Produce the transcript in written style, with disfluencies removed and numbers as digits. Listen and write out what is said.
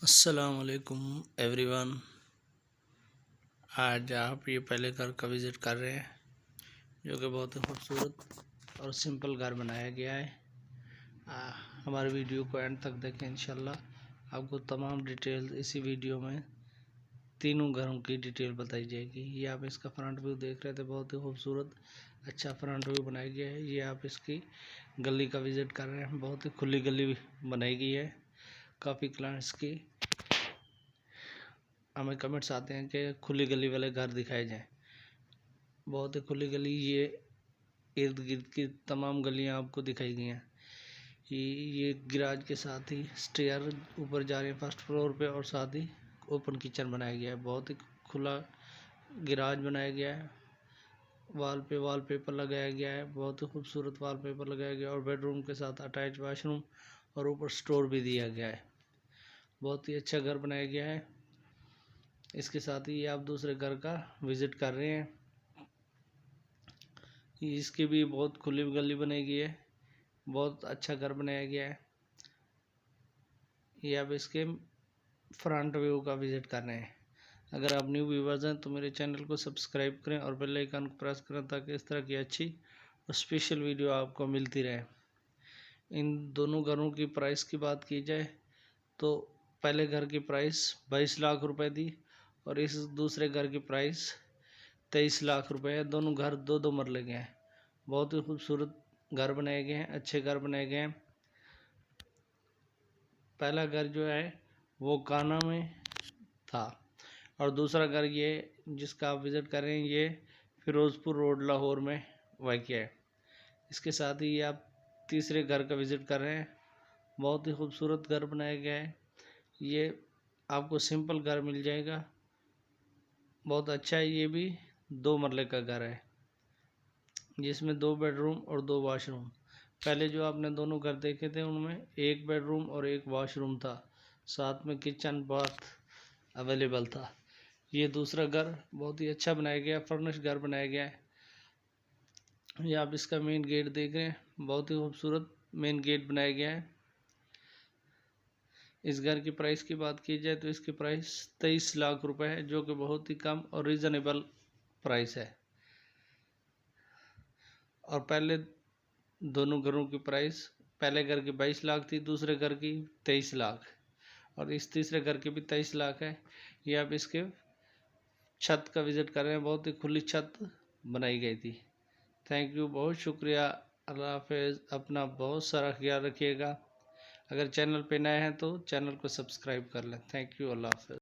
अस्सलामुअलैकुम एवरीवन। आज आप ये पहले घर का विज़िट कर रहे हैं जो कि बहुत ही खूबसूरत और सिंपल घर बनाया गया है। हमारे वीडियो को एंड तक देखें, इंशाल्लाह आपको तमाम डिटेल इसी वीडियो में तीनों घरों की डिटेल बताई जाएगी। ये आप इसका फ्रंट व्यू देख रहे थे, बहुत ही खूबसूरत अच्छा फ्रंट व्यू बनाया गया है। ये आप इसकी गली का विज़िट कर रहे हैं, बहुत ही खुली गली बनाई गई है। काफ़ी क्लाइंट्स की हमें कमेंट्स आते हैं कि खुली गली वाले घर दिखाए जाएं। बहुत ही खुली गली, ये इर्द गिर्द की तमाम गलियां आपको दिखाई गई हैं। ये गैराज के साथ ही स्टेयर ऊपर जा रहे हैं फर्स्ट फ्लोर पे, और साथ ही ओपन किचन बनाया गया है। बहुत ही खुला गैराज बनाया गया है। वॉलपेपर लगाया गया है, बहुत ही खूबसूरत वॉलपेपर लगाया गया है, और बेडरूम के साथ अटैच वाशरूम और ऊपर स्टोर भी दिया गया है। बहुत ही अच्छा घर बनाया गया है। इसके साथ ही आप दूसरे घर का विज़िट कर रहे हैं। इसकी भी बहुत खुली गली बनाई गई है, बहुत अच्छा घर बनाया गया है। ये आप इसके फ्रंट व्यू का विज़िट कर रहे हैं। अगर आप न्यू व्यूवर्स हैं तो मेरे चैनल को सब्सक्राइब करें और बेल आइकन को प्रेस करें ताकि इस तरह की अच्छी और स्पेशल वीडियो आपको मिलती रहे। इन दोनों घरों की प्राइस की बात की जाए तो पहले घर की प्राइस 22 लाख रुपए थी और इस दूसरे घर की प्राइस 23 लाख रुपए है। दोनों घर दो मरले के हैं। बहुत ही खूबसूरत घर बनाए गए हैं, अच्छे घर बनाए गए हैं। पहला घर जो है वो काना में था और दूसरा घर ये जिसका आप विज़िट कर रहे हैं ये फिरोज़पुर रोड लाहौर में वाक़या है। इसके साथ ही ये आप तीसरे घर का विज़िट कर रहे हैं। बहुत ही खूबसूरत घर बनाया गया है। ये आपको सिंपल घर मिल जाएगा, बहुत अच्छा है। ये भी 2 मरले का घर है जिसमें 2 बेडरूम और 2 वॉशरूम। पहले जो आपने दोनों घर देखे थे उनमें 1 बेडरूम और 1 वॉशरूम था, साथ में किचन बाथ अवेलेबल था। ये दूसरा घर बहुत ही अच्छा बनाया गया, फर्निश घर बनाया गया है। ये आप इसका मेन गेट देख रहे हैं, बहुत ही खूबसूरत मेन गेट बनाया गया है। इस घर की प्राइस की बात की जाए तो इसकी प्राइस 23 लाख रुपए है, जो कि बहुत ही कम और रीज़नेबल प्राइस है। और पहले दोनों घरों की प्राइस, पहले घर की 22 लाख थी, दूसरे घर की 23 लाख, और इस तीसरे घर की भी 23 लाख है। ये आप इसके छत का विज़िट कर रहे हैं, बहुत ही खुली छत बनाई गई थी। थैंक यू, बहुत शुक्रिया। अल्लाह हाफ़िज़। अपना बहुत सारा ख्याल रखिएगा। अगर चैनल पे नए हैं तो चैनल को सब्सक्राइब कर लें। Thank you. अल्लाह हाफ़िज़।